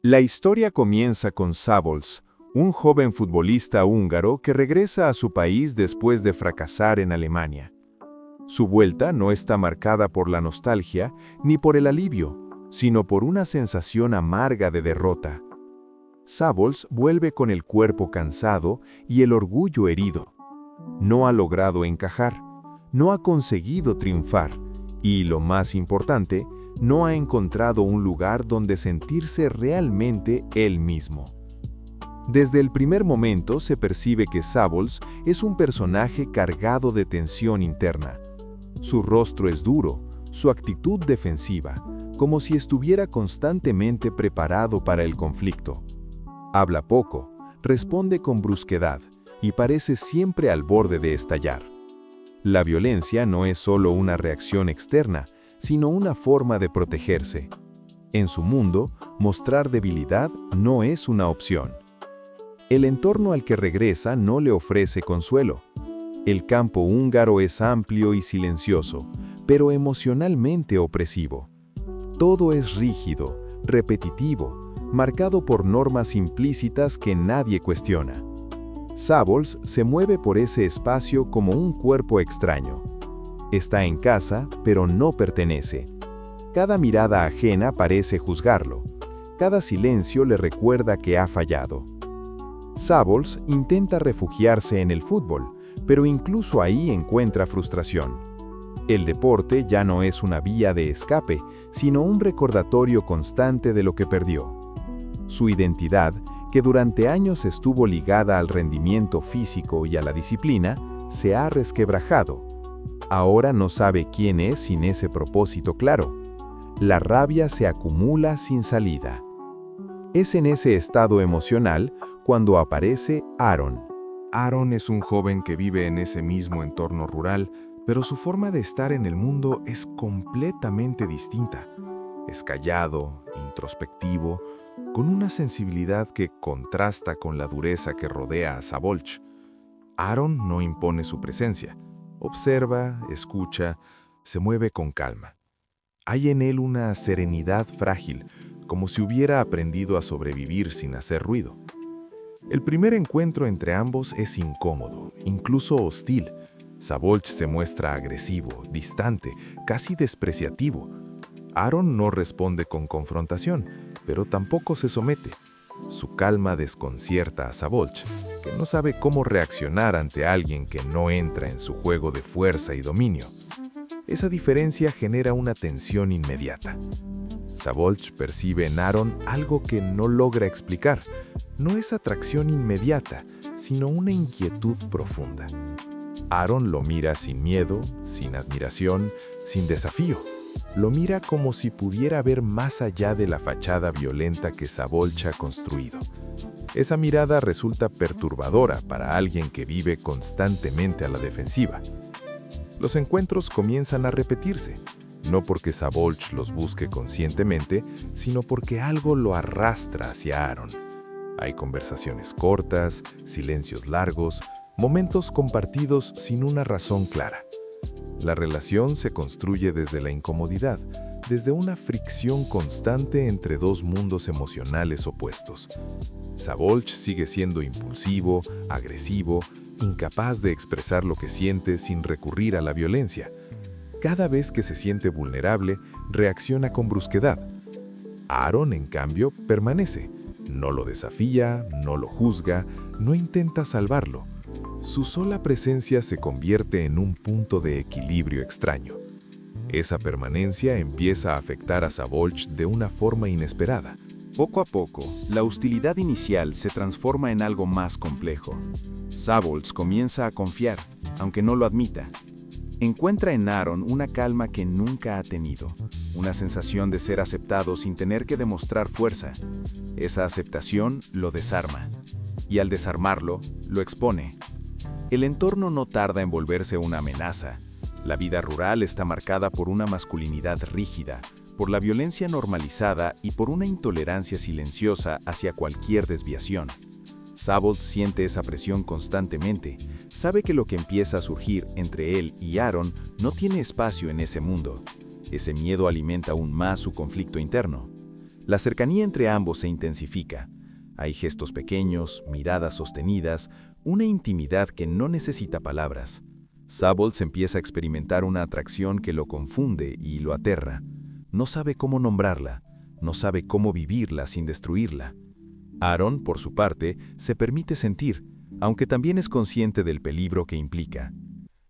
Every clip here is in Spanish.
La historia comienza con Szabolcs, un joven futbolista húngaro que regresa a su país después de fracasar en Alemania. Su vuelta no está marcada por la nostalgia ni por el alivio, sino por una sensación amarga de derrota. Szabolcs vuelve con el cuerpo cansado y el orgullo herido. No ha logrado encajar, no ha conseguido triunfar y, lo más importante, no ha encontrado un lugar donde sentirse realmente él mismo. Desde el primer momento se percibe que Szabolcs es un personaje cargado de tensión interna. Su rostro es duro, su actitud defensiva, como si estuviera constantemente preparado para el conflicto. Habla poco, responde con brusquedad y parece siempre al borde de estallar. La violencia no es solo una reacción externa, sino una forma de protegerse. En su mundo, mostrar debilidad no es una opción. El entorno al que regresa no le ofrece consuelo. El campo húngaro es amplio y silencioso, pero emocionalmente opresivo. Todo es rígido, repetitivo, marcado por normas implícitas que nadie cuestiona. Szabolcs se mueve por ese espacio como un cuerpo extraño. Está en casa, pero no pertenece. Cada mirada ajena parece juzgarlo. Cada silencio le recuerda que ha fallado. Szabolcs intenta refugiarse en el fútbol, pero incluso ahí encuentra frustración. El deporte ya no es una vía de escape, sino un recordatorio constante de lo que perdió. Su identidad, que durante años estuvo ligada al rendimiento físico y a la disciplina, se ha resquebrajado. Ahora no sabe quién es sin ese propósito claro. La rabia se acumula sin salida. Es en ese estado emocional cuando aparece Aaron. Aaron es un joven que vive en ese mismo entorno rural, pero su forma de estar en el mundo es completamente distinta. Es callado, introspectivo, con una sensibilidad que contrasta con la dureza que rodea a Szabolcs. Aaron no impone su presencia. Observa, escucha, se mueve con calma. Hay en él una serenidad frágil, como si hubiera aprendido a sobrevivir sin hacer ruido. El primer encuentro entre ambos es incómodo, incluso hostil. Szabolcs se muestra agresivo, distante, casi despreciativo. Aaron no responde con confrontación, pero tampoco se somete. Su calma desconcierta a Szabolcs, que no sabe cómo reaccionar ante alguien que no entra en su juego de fuerza y dominio. Esa diferencia genera una tensión inmediata. Szabolcs percibe en Aaron algo que no logra explicar. No es atracción inmediata, sino una inquietud profunda. Aaron lo mira sin miedo, sin admiración, sin desafío. Lo mira como si pudiera ver más allá de la fachada violenta que Szabolcs ha construido. Esa mirada resulta perturbadora para alguien que vive constantemente a la defensiva. Los encuentros comienzan a repetirse, no porque Szabolcs los busque conscientemente, sino porque algo lo arrastra hacia Aaron. Hay conversaciones cortas, silencios largos, momentos compartidos sin una razón clara. La relación se construye desde la incomodidad, desde una fricción constante entre dos mundos emocionales opuestos. Szabolcs sigue siendo impulsivo, agresivo, incapaz de expresar lo que siente sin recurrir a la violencia. Cada vez que se siente vulnerable, reacciona con brusquedad. Aaron, en cambio, permanece. No lo desafía, no lo juzga, no intenta salvarlo. Su sola presencia se convierte en un punto de equilibrio extraño. Esa permanencia empieza a afectar a Szabolcs de una forma inesperada. Poco a poco, la hostilidad inicial se transforma en algo más complejo. Szabolcs comienza a confiar, aunque no lo admita. Encuentra en Aaron una calma que nunca ha tenido, una sensación de ser aceptado sin tener que demostrar fuerza. Esa aceptación lo desarma, y al desarmarlo, lo expone. El entorno no tarda en volverse una amenaza. La vida rural está marcada por una masculinidad rígida, por la violencia normalizada y por una intolerancia silenciosa hacia cualquier desviación. Szabolcs siente esa presión constantemente, sabe que lo que empieza a surgir entre él y Aaron no tiene espacio en ese mundo. Ese miedo alimenta aún más su conflicto interno. La cercanía entre ambos se intensifica. Hay gestos pequeños, miradas sostenidas, una intimidad que no necesita palabras. Sabols empieza a experimentar una atracción que lo confunde y lo aterra. No sabe cómo nombrarla, no sabe cómo vivirla sin destruirla. Aaron, por su parte, se permite sentir, aunque también es consciente del peligro que implica.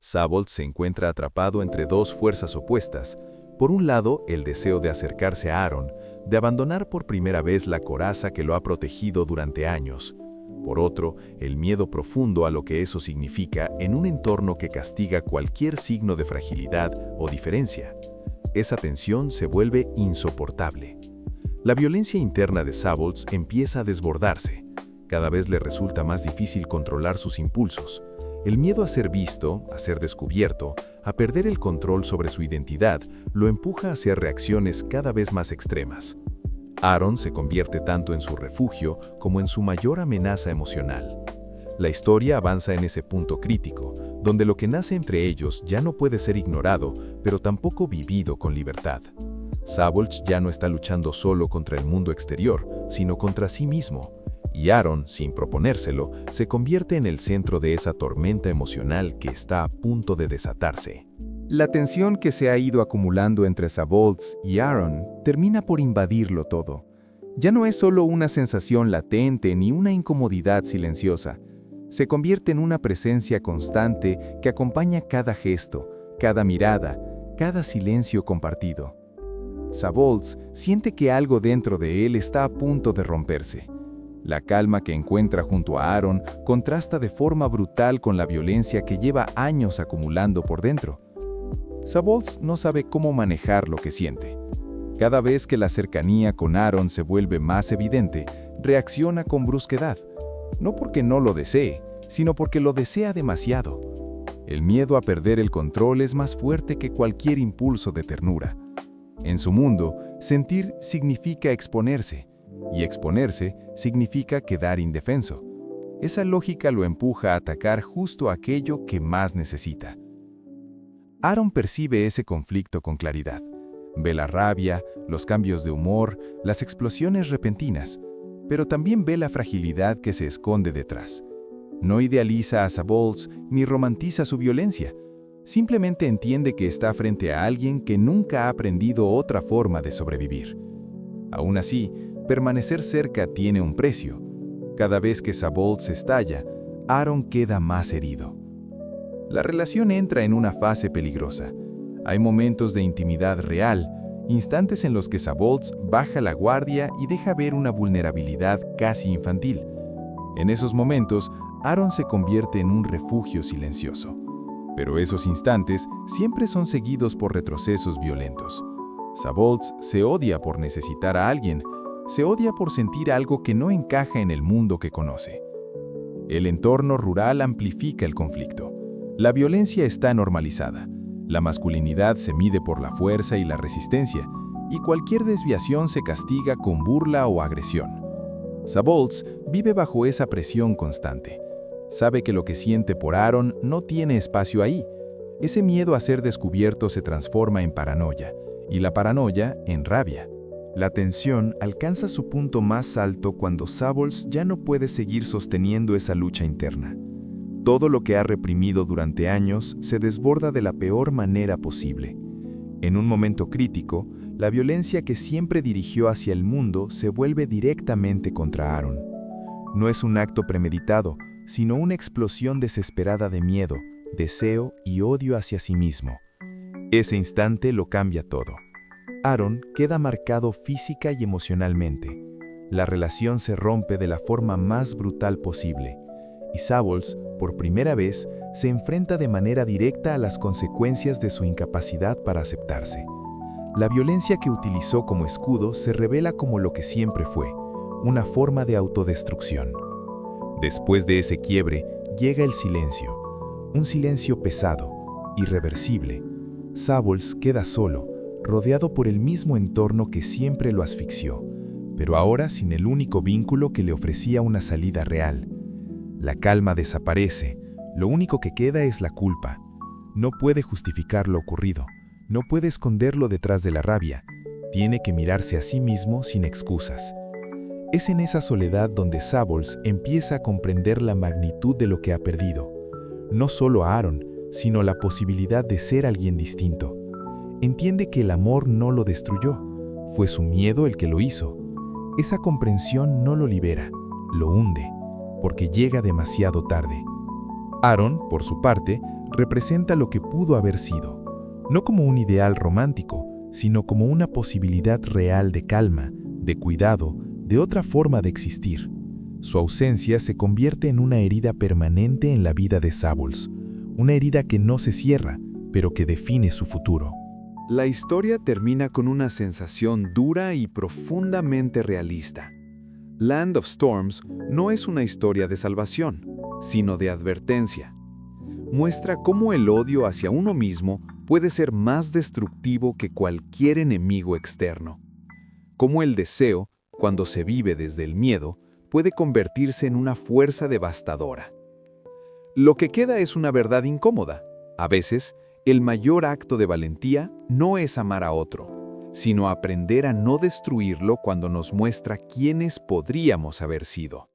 Sabols se encuentra atrapado entre dos fuerzas opuestas. Por un lado, el deseo de acercarse a Aaron, de abandonar por primera vez la coraza que lo ha protegido durante años. Por otro, el miedo profundo a lo que eso significa en un entorno que castiga cualquier signo de fragilidad o diferencia. Esa tensión se vuelve insoportable. La violencia interna de Sabols empieza a desbordarse. Cada vez le resulta más difícil controlar sus impulsos. El miedo a ser visto, a ser descubierto, a perder el control sobre su identidad, lo empuja hacia reacciones cada vez más extremas. Aaron se convierte tanto en su refugio como en su mayor amenaza emocional. La historia avanza en ese punto crítico, donde lo que nace entre ellos ya no puede ser ignorado, pero tampoco vivido con libertad. Sabols ya no está luchando solo contra el mundo exterior, sino contra sí mismo. Y Aaron, sin proponérselo, se convierte en el centro de esa tormenta emocional que está a punto de desatarse. La tensión que se ha ido acumulando entre Sabols y Aaron termina por invadirlo todo. Ya no es solo una sensación latente ni una incomodidad silenciosa. Se convierte en una presencia constante que acompaña cada gesto, cada mirada, cada silencio compartido. Sabols siente que algo dentro de él está a punto de romperse. La calma que encuentra junto a Aaron contrasta de forma brutal con la violencia que lleva años acumulando por dentro. Sabols no sabe cómo manejar lo que siente. Cada vez que la cercanía con Aaron se vuelve más evidente, reacciona con brusquedad. No porque no lo desee, sino porque lo desea demasiado. El miedo a perder el control es más fuerte que cualquier impulso de ternura. En su mundo, sentir significa exponerse, y exponerse significa quedar indefenso. Esa lógica lo empuja a atacar justo aquello que más necesita. Aaron percibe ese conflicto con claridad. Ve la rabia, los cambios de humor, las explosiones repentinas, pero también ve la fragilidad que se esconde detrás. No idealiza a Sabols ni romantiza su violencia. Simplemente entiende que está frente a alguien que nunca ha aprendido otra forma de sobrevivir. Aún así, permanecer cerca tiene un precio. Cada vez que Sabols estalla, Aaron queda más herido. La relación entra en una fase peligrosa. Hay momentos de intimidad real, instantes en los que Sabols baja la guardia y deja ver una vulnerabilidad casi infantil. En esos momentos, Aaron se convierte en un refugio silencioso. Pero esos instantes siempre son seguidos por retrocesos violentos. Sabols se odia por necesitar a alguien, se odia por sentir algo que no encaja en el mundo que conoce. El entorno rural amplifica el conflicto. La violencia está normalizada. La masculinidad se mide por la fuerza y la resistencia, y cualquier desviación se castiga con burla o agresión. Sabols vive bajo esa presión constante. Sabe que lo que siente por Aaron no tiene espacio ahí. Ese miedo a ser descubierto se transforma en paranoia, y la paranoia en rabia. La tensión alcanza su punto más alto cuando Sabols ya no puede seguir sosteniendo esa lucha interna. Todo lo que ha reprimido durante años se desborda de la peor manera posible. En un momento crítico, la violencia que siempre dirigió hacia el mundo se vuelve directamente contra Aaron. No es un acto premeditado, sino una explosión desesperada de miedo, deseo y odio hacia sí mismo. Ese instante lo cambia todo. Aaron queda marcado física y emocionalmente. La relación se rompe de la forma más brutal posible, y Sabols, por primera vez, se enfrenta de manera directa a las consecuencias de su incapacidad para aceptarse. La violencia que utilizó como escudo se revela como lo que siempre fue, una forma de autodestrucción. Después de ese quiebre, llega el silencio. Un silencio pesado, irreversible. Sabols queda solo, rodeado por el mismo entorno que siempre lo asfixió, pero ahora sin el único vínculo que le ofrecía una salida real. La calma desaparece, lo único que queda es la culpa. No puede justificar lo ocurrido, no puede esconderlo detrás de la rabia. Tiene que mirarse a sí mismo sin excusas. Es en esa soledad donde Sabols empieza a comprender la magnitud de lo que ha perdido. No solo a Aaron, sino la posibilidad de ser alguien distinto. Entiende que el amor no lo destruyó, fue su miedo el que lo hizo. Esa comprensión no lo libera, lo hunde, porque llega demasiado tarde. Aaron, por su parte, representa lo que pudo haber sido, no como un ideal romántico, sino como una posibilidad real de calma, de cuidado, de otra forma de existir. Su ausencia se convierte en una herida permanente en la vida de Sabols, una herida que no se cierra, pero que define su futuro. La historia termina con una sensación dura y profundamente realista. Land of Storms no es una historia de salvación, sino de advertencia. Muestra cómo el odio hacia uno mismo puede ser más destructivo que cualquier enemigo externo. Cómo el deseo, cuando se vive desde el miedo, puede convertirse en una fuerza devastadora. Lo que queda es una verdad incómoda. A veces, el mayor acto de valentía no es amar a otro, sino aprender a no destruirlo cuando nos muestra quiénes podríamos haber sido.